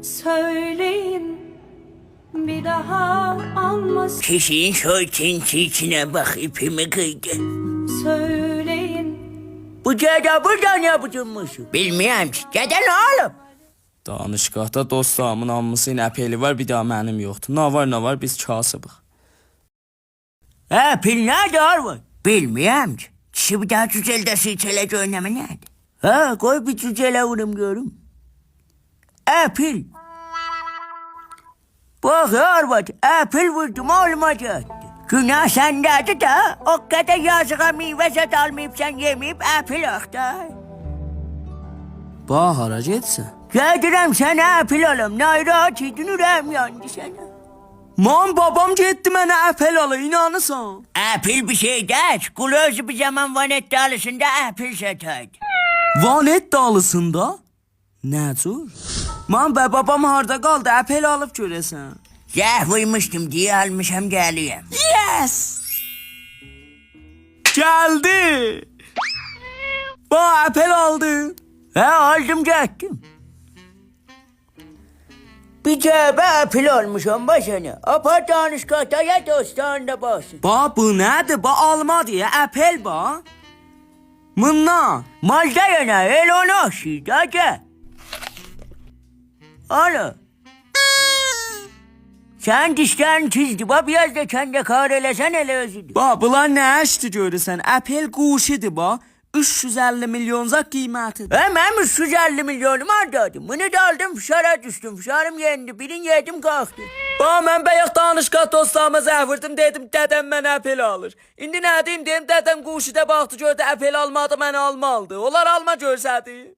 Söyleyin bir daha almasın. Kişinin soytinsi içine bak ipimi kıydı. Söyleyin Bu cədə burada ne bucunmuşum? Bilmiyorum ki. Cədə ne oğlum? Danışqahda dostlarımın hamısı ilə əpeli var, bir daha mənim yoxdur. Nə var, biz kasıbıq. Pil nerede var? Bilmiyorum ki. Kişi bir daha cücelde sıçelece oynama nerede? Koy bir cücele vurum görüm. Pil. Bak Arvat, pil vurdum oğluma geldi. Günah sendedir da, o kadar yazığa meyve zat almayıp sen yemeyip pil aktar. Bax, hara getsən? Gedirəm sənə pil alım, narahat idin ürəyim yandı sənə. Man, babam getdi mənə əpel ala, inanırsan? Pil bir şey değil, kul özü bir zaman vanet dalısında pil sataydı. Vanet dalısında? Nə cür? Man, babam harda qaldı, əpel alıb görəsən. Zəhvıymışdım diye almışam geliyem. Yes! Gəldi! Bax, əpel aldı. Aldım getdim. Bir cebe pil almışam başına. Apar danışqahda ya dostlarında basın. Bax, bu nədir? Bax, alma deyə, əpel bax. Mınna. Malda yana el onu aşıydı hadi. Alo. Sen dişlerini çizdi. Bak biraz da kendi karelesen ele özüdür. Bax, bunlar nə işdir görürsən? Əpel quşidir bax. 350 milyonca qiymətidir. Hem 350 milyonum harcadım. Bunu da aldım fışara düştüm. Fışarım yendi. Birin yedim kalktı. Bax, mən bəyək danışqat dostlarıma zəh vurdum, dedim dədəm mənə əpel alır. İndi nə deyim, dedim dədəm quşidə baxdı, gördü əpel almadı, mənə almalıdır. Onlar alma görsədi.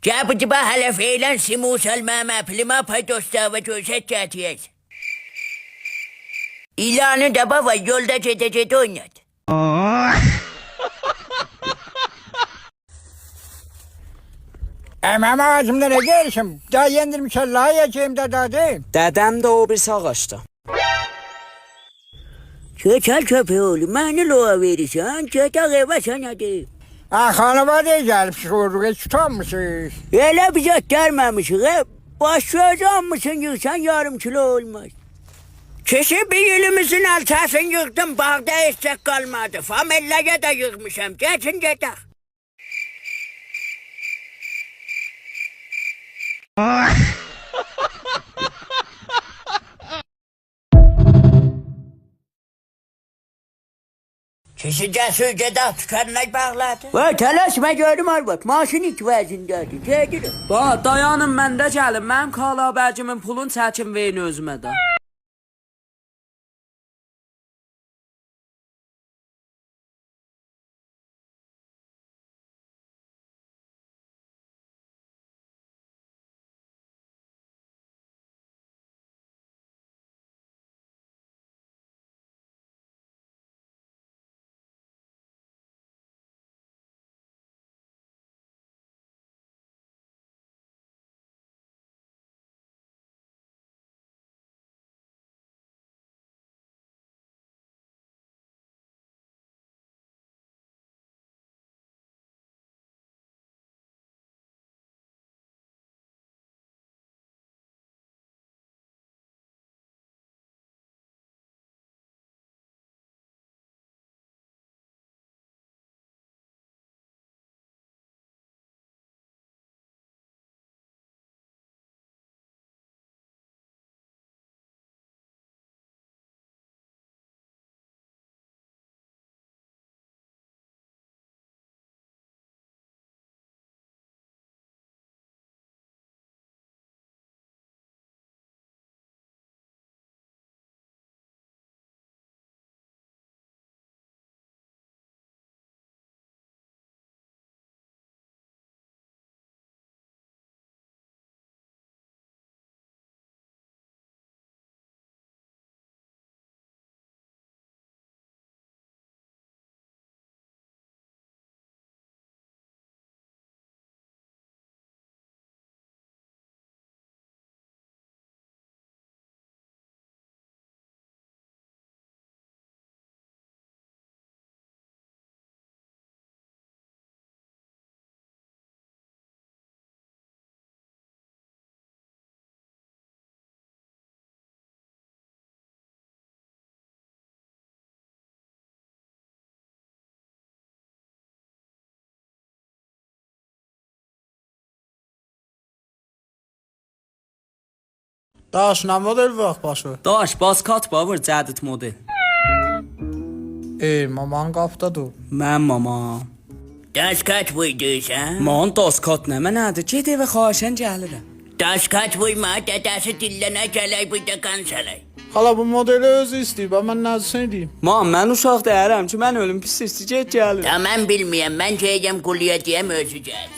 Cabıcı ba hele feylen simus almama plima paydosta ve göset catiyez. İlanı da baba yolda cedecede oynadı. Əməm ağacımdan gəlişim. Daha yendirmişəm, layacağım da dadım. Dədəm də o birisi ağaçda. Çöçel köpeği oğlum, beni loğa verirsen, çötek eve sana deyim. Xanıma da gəlib çıxırıq, heç tutanmışsınız. Öyle bize dermemişik hep. Baş söz almışsın yıksan yarım kilo olmaz. Kişi bir ilimizin alçasını yıktım, bağda eşek kalmadı. Famillaya da yıkmışım, geçin cetek. Kişi cesurca da tutanlar bağladı. Vay telaşma gördüm Arbat, maaşın itirazındadır, gelirim. Bax, dayanın məndə gəlin, mənim kalabəcimin pulun çəkin verin özümə də. Daş, nə model vaxt başı? Daş, baskat babır, cədid model. Maman qapdadır. Mən mama. Daşkat buyduysan? Man daskat nə mənədir? Get evə xahişən gəlirəm. Daşkat buyma, dedesi dillene gələk buyda qansalay. Xala bu modeli özü istəyib, mən nəzisini deyim. Man, mən uşaq deyərəm ki, mən ölüm pis istəyir, get gəlirəm. Tamam bilməyəm, mən geyəm quluya deyəm özü gəl.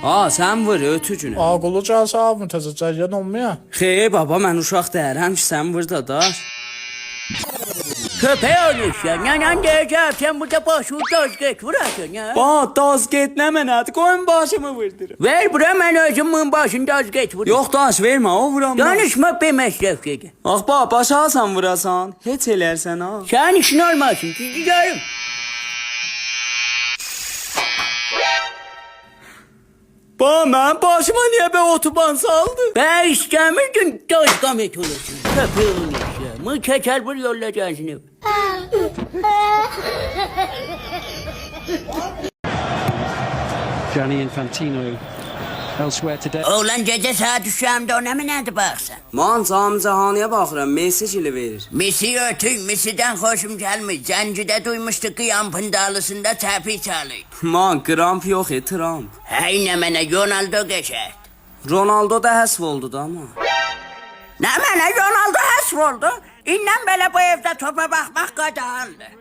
Ha, sən vur ötücünü. Ağılı gəlsə abim təzə cərgən olmaya. Xeyr baba, mən uşaq deyərəm ki, sən vur da daş. Köpək olursan, yanan deyəcəm, sən burada başı dazget vurasın ya. Ba, daz get nə mənədir? Qoyun başımı vurdurum. Ver bura, mən özümün başını dazget vurum. Yox daş, vermə, o vuram. Danışma be məsrəf dedi. Ax ba, başa alsan vurasan, heç elərsən ha. Sənin işin olmasın, sizi görüm. Ba, mən başıma niyə be otuban saldı? Ben istəmirdin dazgamet olursun. Köpək olursan, mı keçər bur yollacaksın ev. Gianni Infantino elsewhere today. Oğlan gecə saat düşəmdə ona mı nədir baxsan? Man, cam cahaniyə baxıram, mesaj ilə verir. Misi ötün, Misi'den hoşum gelmiş. Zenci'de duymuştuk qiyam pındalısında çəpi çalıydı. Man, Gramp yox, Trump. Hey nə mənə Ronaldo geçərdi. Ronaldo da həsv oldu da ama. Nə mənə Ronaldo həsv oldu? İndən belə bu evdə topa baxmaq qadağandır.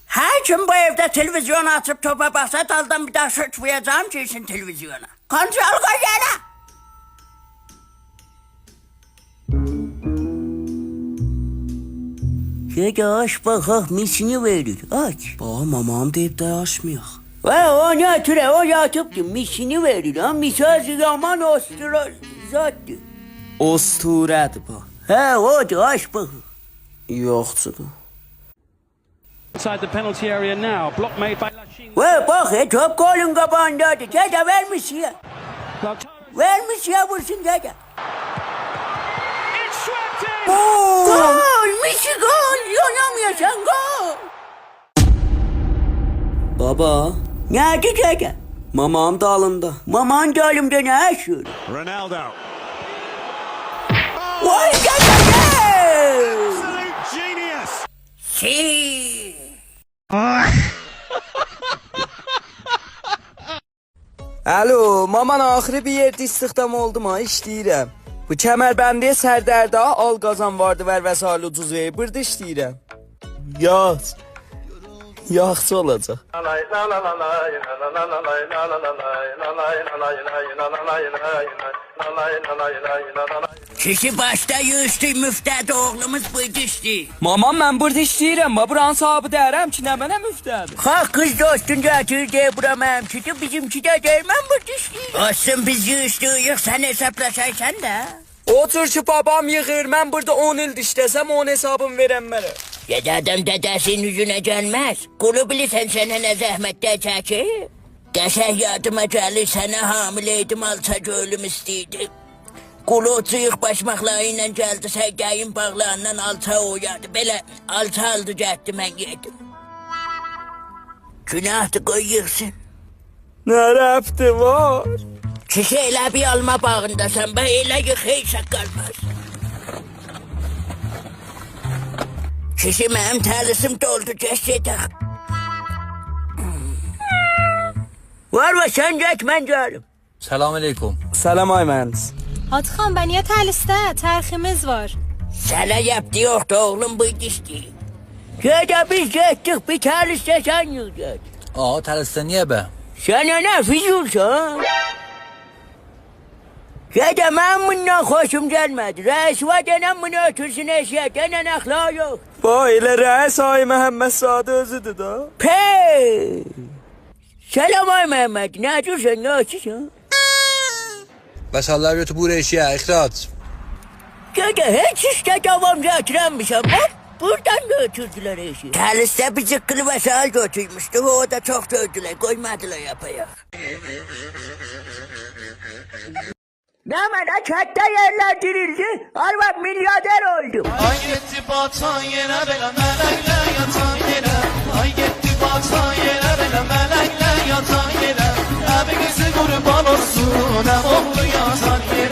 Hər kim bu evdə televizyonu açıb topa baxsa daldan bir daha sıçmayacağım girsin televizyona. Kontrol qoy yana. Şöyle aç baxaq, misini verir, aç. Ba, mamam deyib də açmayaq. Və onu ötürə, o yatıbdır, misini verir, ha, misaz yaman ostura zatdır. Osturədir ba. Hə, odur, aç baxaq. Yoxçudur. Inside the penalty area now. Block made by Lachine. Və bax, top golün qabağındadır, gədə vermiş ya. Vermiş ya vursun gədə. It's swept in. Gol, misi gol, yanamıyorsan gol. Baba, Nədir gədə? mamam dalında. Maman dalımda nə yaşıyor? Ronaldo. Vay gədə! Absolute genius. Si. Alo, maman axırı bir yerdə istihdam oldum ha, işləyirəm. Bu kəmərbəndiyə sərdərdə al qazan vardı və vəsail ucuz verir, burada işləyirəm. Yaz. Yaxşı olacaq. Kişi başta yüzdü müftəd oğlumuz buydu işləyir. Mamam mən burada işləyirəm, buranın sahibi deyərəm ki, nə mənə müftədir. Xalq qız dostun gətir deyə bura mənimkidir, bizimki də deyir, mən burada işləyir. Olsun biz yüzdüyük, sən hesablaşaysan da. Otur ki, babam yığır, mən burada 10 ildir işləsəm, 10 hesabım verəm mənə. Adam dedəsinin yüzünə gəlməz. Qulu bilirsən sənə nə zəhmətdə çəkir? Qəşəng yadıma gəlir, sənə hamileydim, alça gölüm istəyirdi. Qulu uçuyuq başmaqları ilə gəldi, səhqəyin bağlarından alça oyadı. Belə alça aldı gətdi, mən yedim. Günahdır qoy yıxsın. Nə rəbti var? Kişi elə bir alma bağındasan, bə elə yıx heç qalmaz. Kişi mənim təlisim doldu, gəç gedək. Var və sən get, mən gəlim. Salam ay mühəndis. Atıxan, bə niyə təlisdə? Tərximiz var. Sənə yapdı yoxdur, oğlum buydu istəyir. Gədə biz getdik, bir təlisdə sən yığdın. Aa, təlisdə niyə bə? Sənə nə füzulsan? Gədə mən bundan xoşum gəlmədi. Rəis var denən bunu ötürsün eşyə, denən əxlaq yox. Ba, elə rəis ay Məhəmməd Sadı özüdür da. Pey! Selam ay Məhəmməd, nə dursan, nə açırsan? Bəsallar götü bu reşiyə, ixrac. Gədə heç işdə davam gətirənmişəm, bax. Buradan götürdülər eşi. Təlisdə bir cıqqılı vəsail götürmüşdü, o da çox döydülər, qoymadılar yapayaq. Nə mənə kətdə yerləndirildi, arvad milyarder oldum. Ay gitti batan yerə belə mələklə yatan yerə. Ay gitti batan yerə belə mələklə yatan yerə. Əbi qızı qurban olsun, əm oğlu yatan yerə.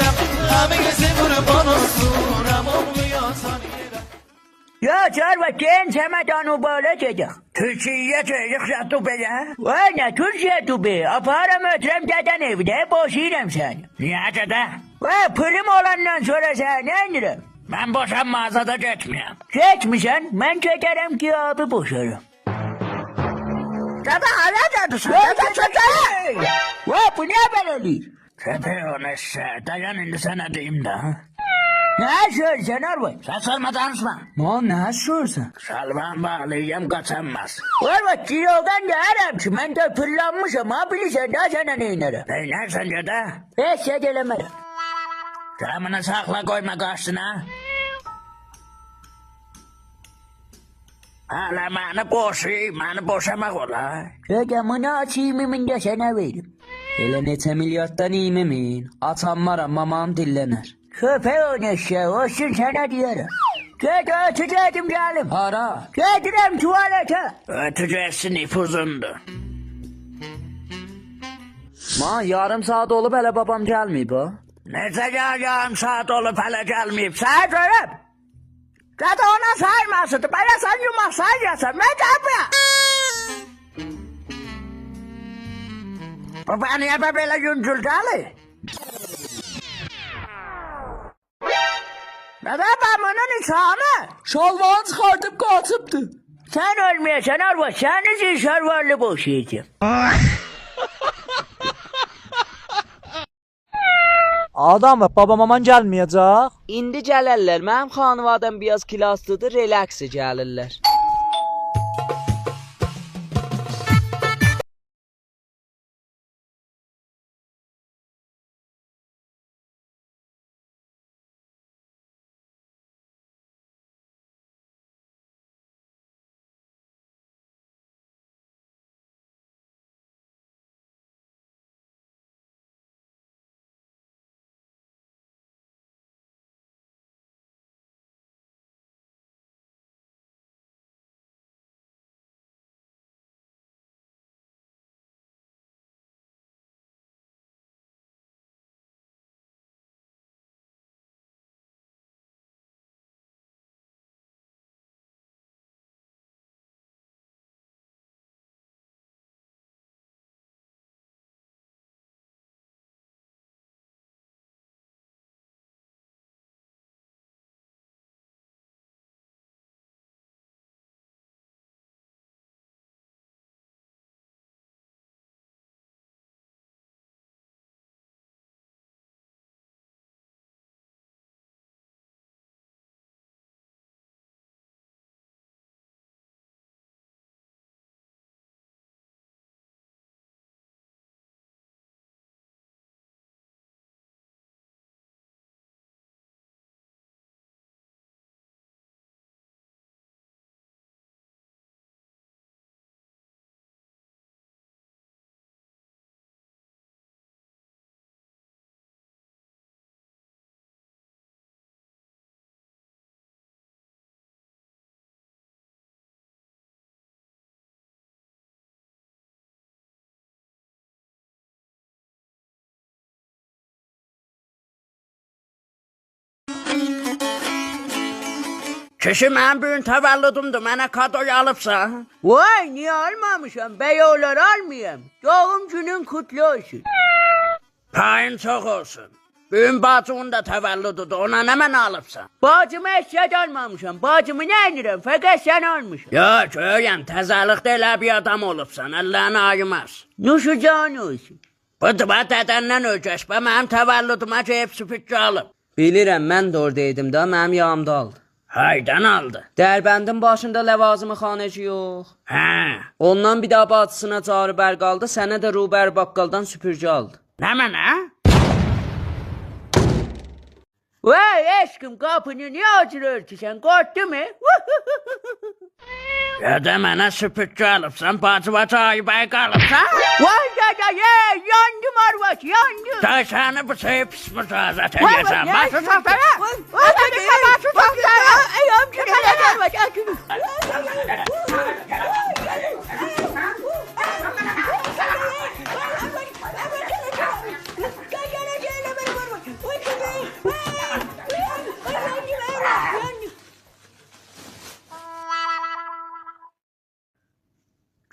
Açar ve gen çemedanı böyle gedik. Türkiye'ye çocuk tu be ya. Vay ne Türkiye tu be. Aparam ötürem deden evde boşayırım seni. Niye dede? Vay pırım olandan sonra sen ne indirim? Ben boşan mağazada geçmiyorum. Geçmişsen ben çekerim ki abi boşarım. Dede hala dedi sana. Dede. Vay bu ne böyle değil? Dede onu dayan indi sana diyeyim de ha. Ne söylesen Arvay? Sen sorma danışma. Ne sorsan? Salvan bağlayacağım kaçanmaz. Arvay cirodan gelirim ki ben de fırlanmışım ha bilirsen daha sana ne inerim. İnersen de de. Hiç gelemedim. Camını sakla koyma karşına. Hala beni boşamak olay. Camını açayım emin de sana veririm. Hele neçə milyarddan iyim emin. Atanmaram mamam dillenir. Köpek oynaşa olsun sana diyorum. Git öteceğim gelim. Hara? Getirem tuvalete. Öteceksin nüfuzundu. Yarım saat olup hele babam gelmeyip o. Nece yarım saat olup hele gelmeyip say görüp. Zaten ona saymasıydı. Bana sen yumak sayacaksın. Ne yapıyor? Bu beni yapıp böyle yüncülgeli. Neden ben bunun insanı? Şalvarı çıxartıp qaçıbdı. Sen ölmeyesen Arva, seni zilşarvarlı boşayacağım. Adam bak babam aman gəlməyəcək. İndi gələrlər. Mənim xanıvadım biraz kilaslıdır, relaksi gəlirlər. Kişi mən bugün təvəllüdümdür, mənə kadoyu alıbsa. Vay, niye almamışam? Beyoğulları almayayım. Doğum günün kutlu olsun. Payın çok olsun. Bugün bacımın da təvəllüdüdür, ona nə mən alıbsan? Bacımı eşyat almamışam, bacımı nə edirəm, fəqət sən almışam. Yok,öyəm, təzəlikdə elə bir adam olubsan, Allah'ını ayımaz. Nuşucan olsun. Bu dıba dədəndən öcəşbə, mənim təvəllüdümə cəyib süpüccü alıb. Bilirəm, mən də oradaydım da, mənim yağımda aldı. Haydan aldı. Dərbəndin başında ləvazımı xanəci yox. Hə. Ondan bir daha bacısına çağırıb qaldı, sənə də Rubər baqqaldan süpürgü aldı. Nə mənə? Vay eşkim, qapını niye açılır ki sen, korktun mu? Ya da mənə süpürgü alıbsan, bacıva çayıbay qalıbsan. Vay dada, yandım arvaç, yandım. Da səni bu şey pis mücazat edəsən, başı saftara. Başı saftara. Ayağım çəkələk arvaç, açın.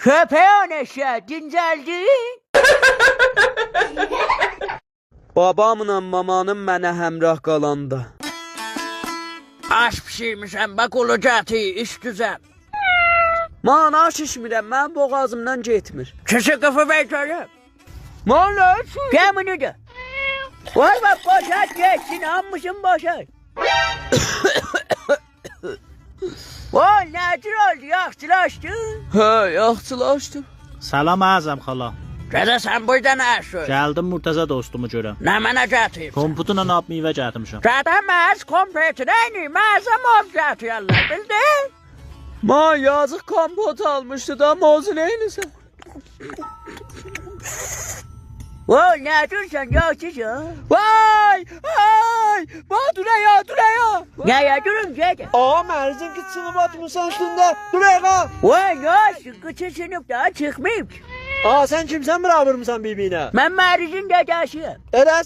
Köpeğin eşeği dincəldin? Babamla mamanın mənə həmrah qalanda. Aş pişirmişəm, bak olacaqdı, iş düzəl. Man aş içmirəm, mən boğazımdan getmir. Kişi qıfı ver görüm. Man nə üçün? Gel bunu da. Vay bak boşalt geçsin, hammışım boşalt. Vay nedir oldu, yaxşılaşdın? Hə, yaxşılaşdım. Salam Azam xala. Gədə sən burada nə işin? Gəldim Murtaza dostumu görəm. Nə mənə gətirib? Komputuna ab meyvə gətirmişəm. Qədəməz kompetin eyni, məzə moz gətirərlər, bildin? Man yazıq kompot almışdı da mozu neynisən? Vay nedirsən, yaxşısan? Vay! Ay! Duraya! Nəyə durun gədə? Aa, mərzin ki sınıf atmışsan üstündə. Duraya! Vay yaxşı, qıçı sınıf daha çıxmayıb ki. Aa, sen kimsən beraber mısan bibinə? Mən Mərizin dədəsiyəm.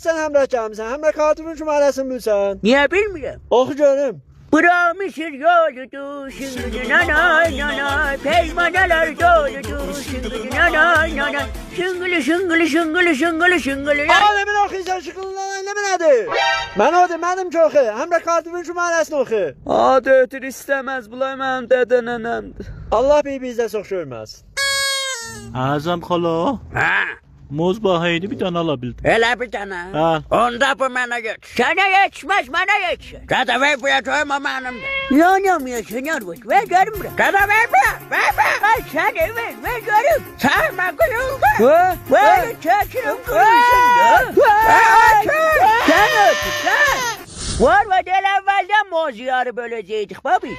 Sən həmrə gəlmişsən, həmrə kartının şumarəsini bilsən. Niyə bilmirəm? Oxu görüm. Bıramışır yoludu, şıngıdı nanay nanay, peymanalar doludu, şıngıdı nanay nanay, şıngılı şıngılı şıngılı şıngılı şıngılı. Aa, demin oxuysan şıqılından eləmə nədir? Mən mənim ki oxu, həmrə kartının şumarəsini oxu. Aa, dötür istəməz, bulay mənim dədə nənəmdir. Allah bizdə çox görməz. Azam xala, Ha, moz bahaydı bir dənə ala bildim. elə bir dənə. Ha. Onda bu mənə geç. Sənə yetişməz, mənə yetişir. Dədə ver buraya koyma mənimdir. Yanamıyorsun Arvut, ver görüm buraya. Dədə ver buraya, ver. Ay səni ver görüm. Sərmə kıyıldı. Ver çəkirim kıyılsın. Sen ötür, sen. Var ve del evvelden moz yarı böləcəkdik babi.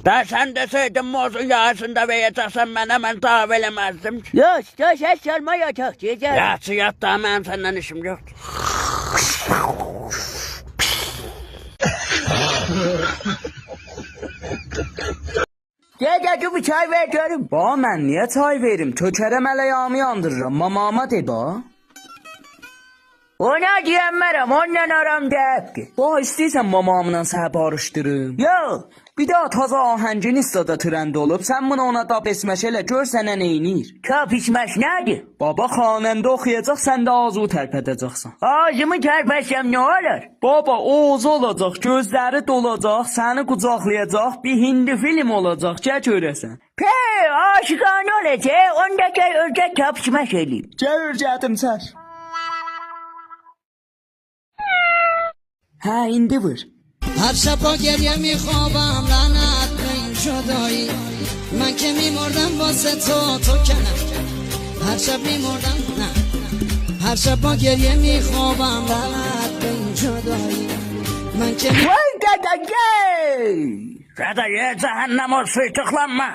Da sen deseydin mozun yarısında verəcəksən mən hemen tahav eləməzdim ki. Yok, ses çalma yatak, cezər. Yatsı yat da mən senden işim yoktur. Gel bir çay ver görüm. Ba, mən niyə çay verim? Tökərəm ələyamı yandırıram. Mamama de ba. Ona diyemmerəm, ondan aram deyibdi. Ba, istəyirsən mamamla səhə barışdırım. Yok. Bir daha taza ahəngin istada trend olub. Sən bunu ona dab esməş elə gör sənə neynir. Kap içmək nədir? Baba xanəndə oxuyacaq, sən də ağzını tərpədəcəksən. Ağzımı tərpəsəm nə olur? Baba, oğuz olacaq, gözləri dolacaq, səni qucaqlayacaq, bir hindi film olacaq, gəl görəsən. Aşıqanə olacaq, onda gəl ördək kapışmaq eləyim. Gəl ürgədim çər. Hə, indi vur. هر شب با گریه میخوابم لعنت به این جدایی من که میمردم واسه تو که نه هر شب میمردم نه هر شب با گریه میخوابم لعنت به این جدایی من که Vay dede Dede ye cehennem olsun tıklanma.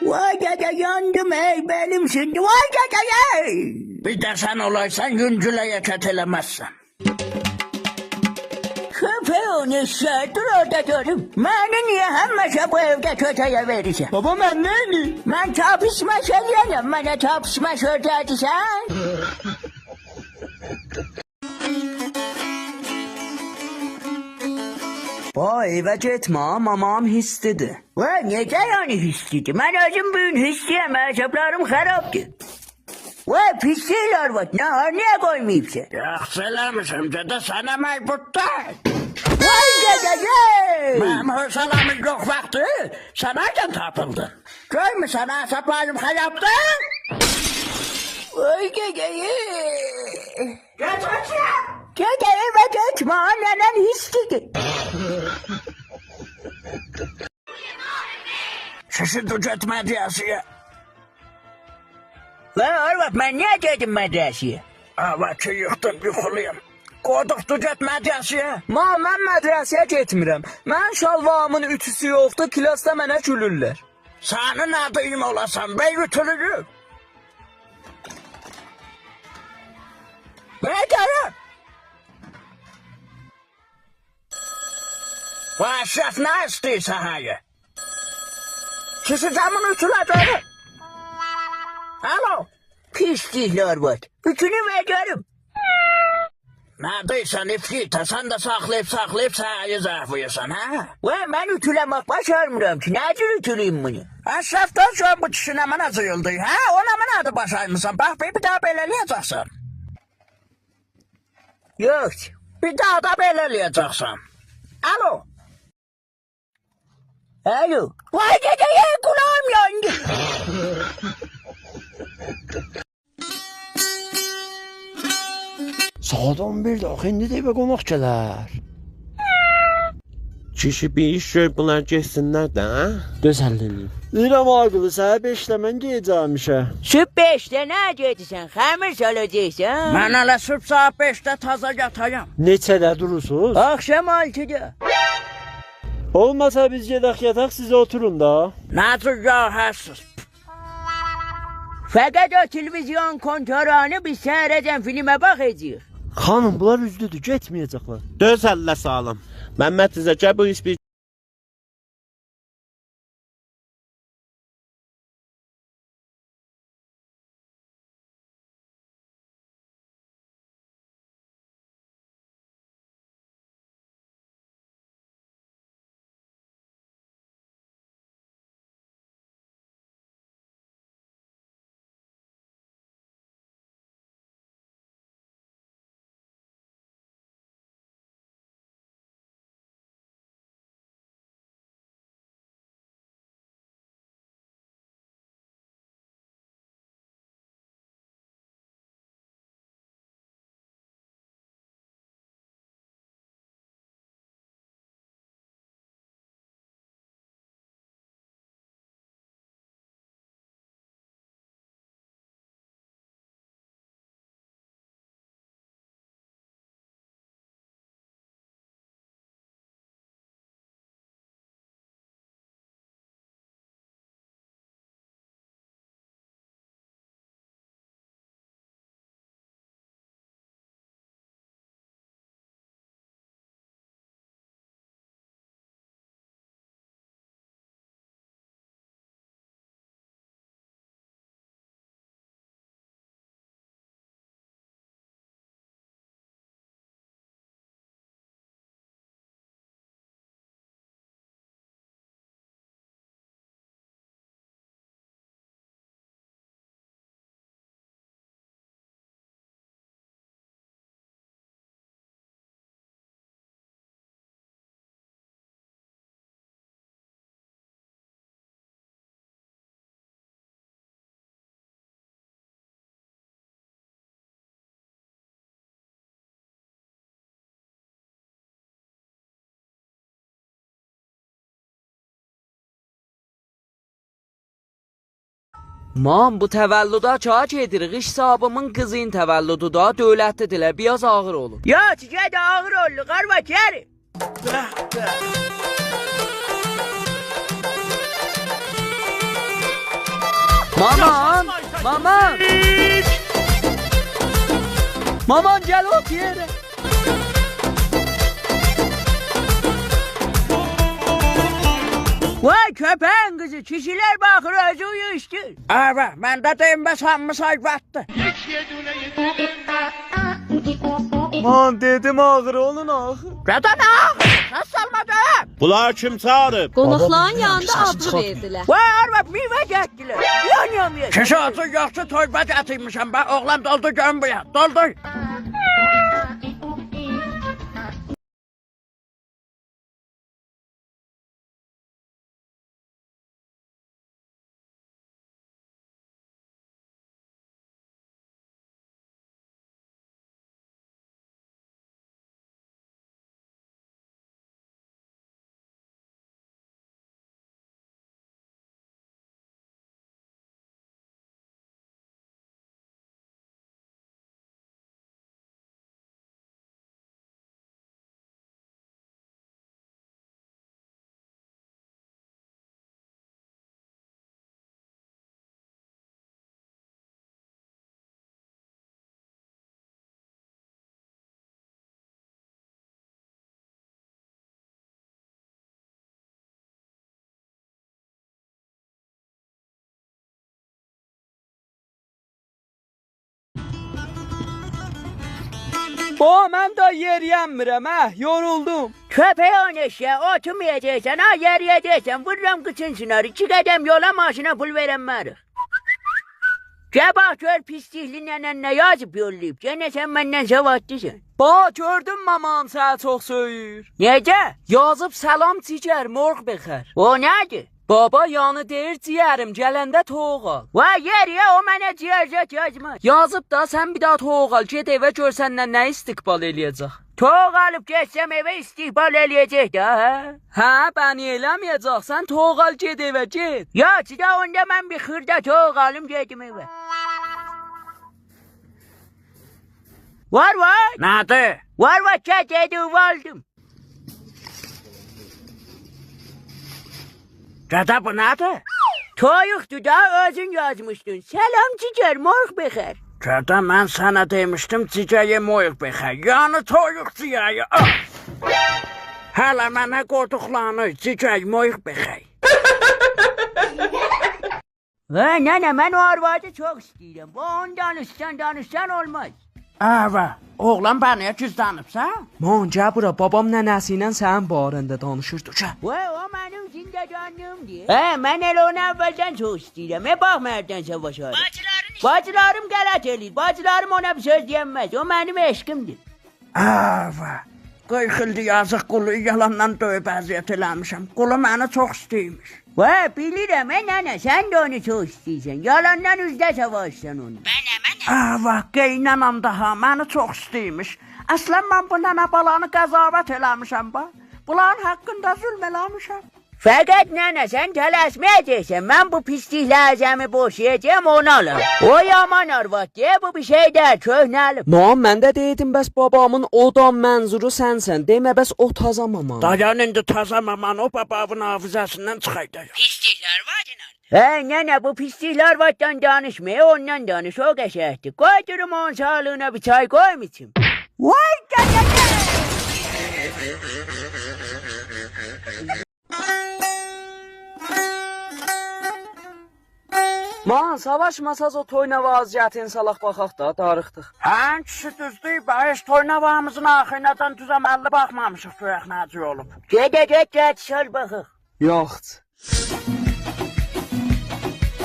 Vay dede yandım ey belim şimdi. Vay dede Bir de sen olaysan yüncüleye ketelemezsen. Köpeğin eşeği dur orada görüm. Beni niye hemmeşe bu evde kötüye vereceğim? Baba, mən neyini? Ben çapışma söyleyemem. Bana çapışma söyleyeceksen. Ba, evə getmə, mamam hisslidir. Vay necə yani hisslidir? Ben özüm büyün hissiyem. Hesaplarım xarabdır. Vay pislikler var. Ne var niye koymayıpsın? Yaxşı eləmişim dede sana mecburtlar. Vay dede Benim hırsalamın yok vakti. Sen nereden tapıldın? Görmüşsün hesaplarım xarabdır. Vay dede Dede eve gitme annenen hisslidir. Sesi tüket medyasıya. Lan Arvat ben niye dedim medyasıya? Avatı yıktım yuxuluyum. Qoduq tüket medyasıya. Mən mədrəsəyə getmirəm. Mən şalvamın ütüsü yoxdur, klasda mənə gülürlər. Senin adıyım olasan ben yutulurum. Ne derim? Bu eşref ne istiyor sahaya? Kişi camını ütüledim. Alo. Pislikler var. Ütünü veriyorum. Neredeysen ifrita sen de saklayıp sahayı zarfıyorsan ha? Ve ben ütülemek başarmıyorum ki. Necir ütüleyim bunu? Aşraftan sonra bu tişineme nasıl yıldı ha? Ona mı adı başarmışsın? Bak bir daha belirleyeceksin. Yok. Bir daha da belirleyeceksin. Alo. Alo. Vay dedeye kulağım yandı. Saat 11'də axı indi də evə qonaq gələr. Kişi bir iş görüb bunlar geçsinlər də, hə? Gözəlliyim. İrəm ağılı səhər 5-də mən gedəcəm işə. Sübh 5'te ne edeceksin? Xəmir salacaksın. Ben hala sübh saat 5'te taza yatacağım. Neçədə durursunuz? Akşam 6'da. Olmasa biz gedək yataq, siz oturun da. Nasıl rahatsız? Fakat o televizyon kontrolünü biz seyredeceğim filme bakacağız. Xanım, bunlar üzdüdür, getməyəcəklər. Döz əllə sağlam. Məmməd sizə gəl bu iş bir Mam, bu təvəllüda çağ edirik, iş sahibimin qızın təvəllüdü da dövlətlidirlər, biraz ağır olur. Ya çiçeğe de ağır oldu kardeş yeri. Maman, maman. Maman gəl ot yerə. Vay köpeğin kızı kişiler bakır özü uyuştu. Abi ben de deyim be sanmışay battı. Man dedim ağır olun axı. Zaten ağır. Nasıl salmadım? Bunlar kim çağırıb? Qonaqların yanında ablı verdilər. Vay arba meyve gettiler. Yanıyorum. Kişi atı yoksa toybat atıymışım. Bak oğlan doldu gön bu ya. Doldu. mən də yeriyəmirəm, yoruldum. Köpeğin eşeği oturmayacaksan, ha yeriyeceksen. Vururum kıçın sınarı. 2 kadem yola maşına pul veremmeyiz. Cebah gör pislikli nənənlə yazıb yollayıb. Gene sen benden zavatlısın. Gördüm mamam səni çox söyür. Necə? Yazıb salam cigər, morq bexər. O nədir? Baba yanı deyir ciyərim, gələndə toğ al. Vay yeriyə o mənə ciyərzət yazmaz. Yazıb da sən bir daha toğ al, get evə gör səndən nə istiqbal eləyəcək. Toğ alıp geçsem eve istihbal eləyəcək də, hə? Hə, bəni eləməyəcək, sən toğ al, get evə, get. Ya da onda mən bir xırda toğ alım gedim evə. Var. Nədir? Var kət edib aldım. Gədə bu nədir? Toyuqdu da özün yazmışdın. Selam cigər, morq bexər. Gədə mən sənə demişdim cigəyə moyuq bexər. Yəni toyuq cigəyə. Hələ mənə qoduqlanı cigəy moyuq bexər. Nənə, mən o arvadı çox istəyirəm. Bu onu danışsan olmaz. Əvə, oğlan bənəyə cüzdanıbsa? Mon, gəl bura, babam nənəsi ilə sənin barəndə danışırdı, gəl. Vay, o mənim zindəcanlığımdır. Mən elə onu əvvəldən çox istəyirəm. Bax mərdənsə başarım. Bacılarım qələt eləyir. Bacılarım ona bir söz deyəməz. O mənim eşqimdir. Əvə, 40 ildir yazıq quluyu yalandan döyüb əziyyət eləmişəm. Qulu məni çox istəymiş. Vay, bilirəm, nənə, sən də onu çox istəyirsən. Yalandan üzdə savaşsan onu. Əvə, qeynənəm daha məni çox istəymiş. Əslən mən bu nənə balanı qəzavət eləmişəm, bax. Bunların haqqında zülm eləmişəm. Fəqət nənə, sən tələsməyəcəksən. Mən bu pisliklərzəmi boşayacağım, onu alım. O yaman arvad deyə, bu bir şey deyil, köhnəlim. Mam, mən də deydim, bəs babamın odan mənzuru sənsən. Demə, bəs o taza maman. Dayan indi taza maman, o babamın hafizəsindən çıxaydı. Pisliklər vadın nənə, bu pisliklər vaddan danışmaya, ondan danış, o qəşəkdir. Qoy durum onun sağlığına bir çay koyum içim. Vay gəl. Man, savaşmasaz o toyna vaziyətin salaq baxaq da, darıxdıq. Hən kişi düzdür, heç toynavamızın axırınadan düzəməlli baxmamışıq, görək nəcə olub. Get, şöl baxıq. Yoxdur.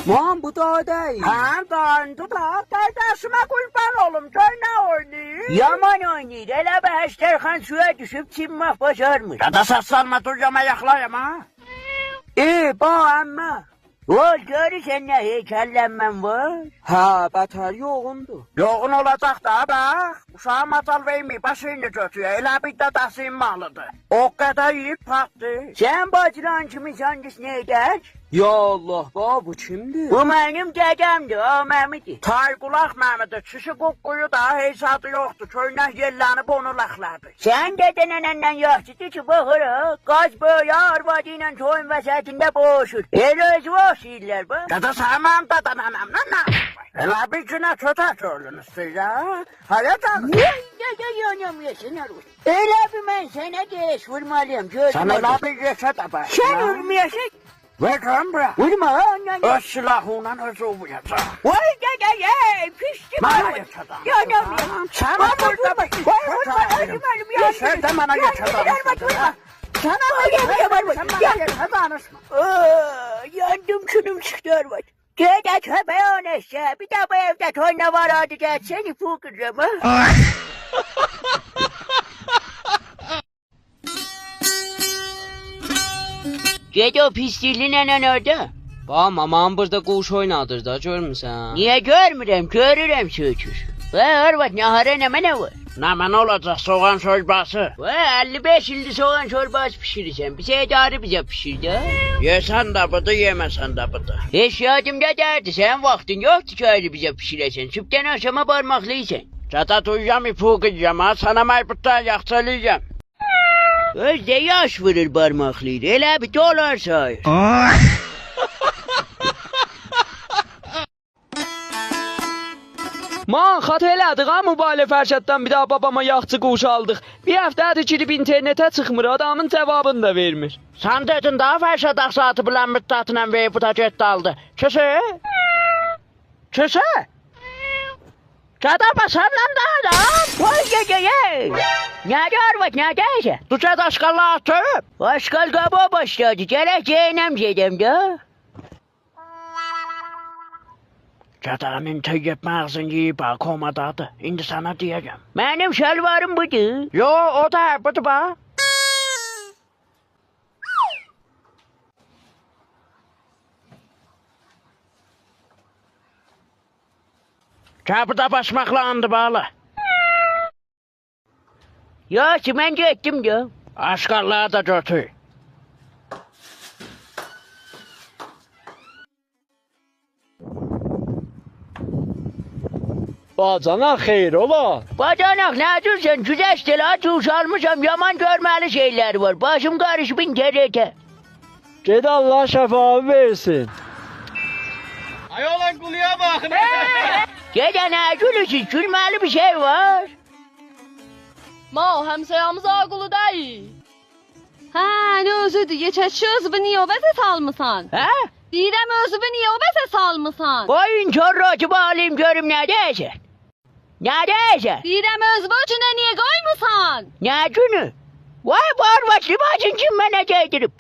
Man, bu da deyil. Hə, dayındı da, dərdəsimə qurban olum, göy nə oynayır? Yaman oynayır, elə bir Həştərxan suya düşüb çinmək başarmış. Qədə səslanma, dur yama yaxlayam, ha? Əmmə. Ol, görürsən nə heykəllənmən var? Hə, bətər yoğundur. Yoğun olacaq da, bax. Uşağı matal verməyib, başını götürüyor, elə bir də daşınmalıdır. O qədər yiyib patdı. Sən bacılan kimi sandıs nə edək? Ya Allah, bu kimdir? Bu mənim dədəmdir, o məmidir. Tayqulaq məmidir, kişi qoqquyu da heysadı yoxdur, köynək yellənib onu laxladı. Sən dədənənəndən yaxşıdır ki, baxırıq, qaz böyle arvadı ilə toyun vəsətində boğuşur. El özü oxşayırlar, bax. Qədə sən mənim dədənənəmlə nə yapır? Elə bir günə kötək ölünüzsün ya. Hələ canım. Yanamıyorsun arvad. Elə bir mən sənə geç vurmalıyım, gözüm. Sən elə bir yeşə də bax. Sən ölməyəsən. Verin bura. Vurma, öz silahıyla özü vuracaq. Vay dede, pişti bana. Yanamıyorum. Sen burada bak. Yeşer de bana yeşer. Yandım künüm çıktı arvad. Gede köpeğin eşeği. Bir de bu evde toyna var adı gel. Seni fukacağım ha. Gede o pisliğli nenen orada. Mamam burada quş oynadır da, görmüsən? Niye görmürəm? Görürəm sökür. Arvad, nahara nə var? Nə olacaq, soğan şorbası? 55 ildir soğan şorbası pişirirsən. Bir şey darı bize pişir de. Yesen de budur, yemesen de budur. Hiç yadımda derdi. Sen vaktin yoktu ki ayrı bize pişiresen. Sübden akşama parmaklıysan. Çata duyacağım, ipukacağım ha. Sana maybuttan yaksalayacağım. Özde yaş vurur parmaklıydı. Elə bir dolar sayır. Man, xat elədik ha, mübaliğ fərşəddən bir daha babama yaxçı quş aldıq. Bir həftədir girib internetə çıxmır, adamın cavabını da vermir. Sən dedin daha fərşəd saatı bilən müddətinə verib bu da getdi aldı. Kəsə? Kəsə? Çadaba senden de adam. Vay geceye. Nerede arvat neredeyse? Tuşa daşkalla atıp. Daşkal kaba başladı. Gerek cehennem dedim de. Çatanın teyip mağazın yiyip komadadı. İndi sana diyeceğim. Benim şalvarım buydu. Yo o da budu ba. Çapıda basmakla andı bağlı. Ya çimence ettim diyor. Aşkarlığa da götür. Bacana xeyir ola. Bacanak ne diyorsun? Güzel ha tuş almışam yaman görmeli şeyler var. Başım karışıp internete. Ged Allah şəfavi versin. Ay olan quluya baxın. Gece ne gülüsün? Gülmeli bir şey var. Ma həmsayamız ağılı değil. Ha ne özüdü? Geçəçi özübü niyobətə salmısan. Ha? Deyirəm özübü niyobətə salmısan. Koyun çorrocu alayım görüm ne deyecek? Ne deyecek? Deyirəm özübü ucuna niye koymusan? Ne günü? Vay barbaçlı bacın kim bana giydirip?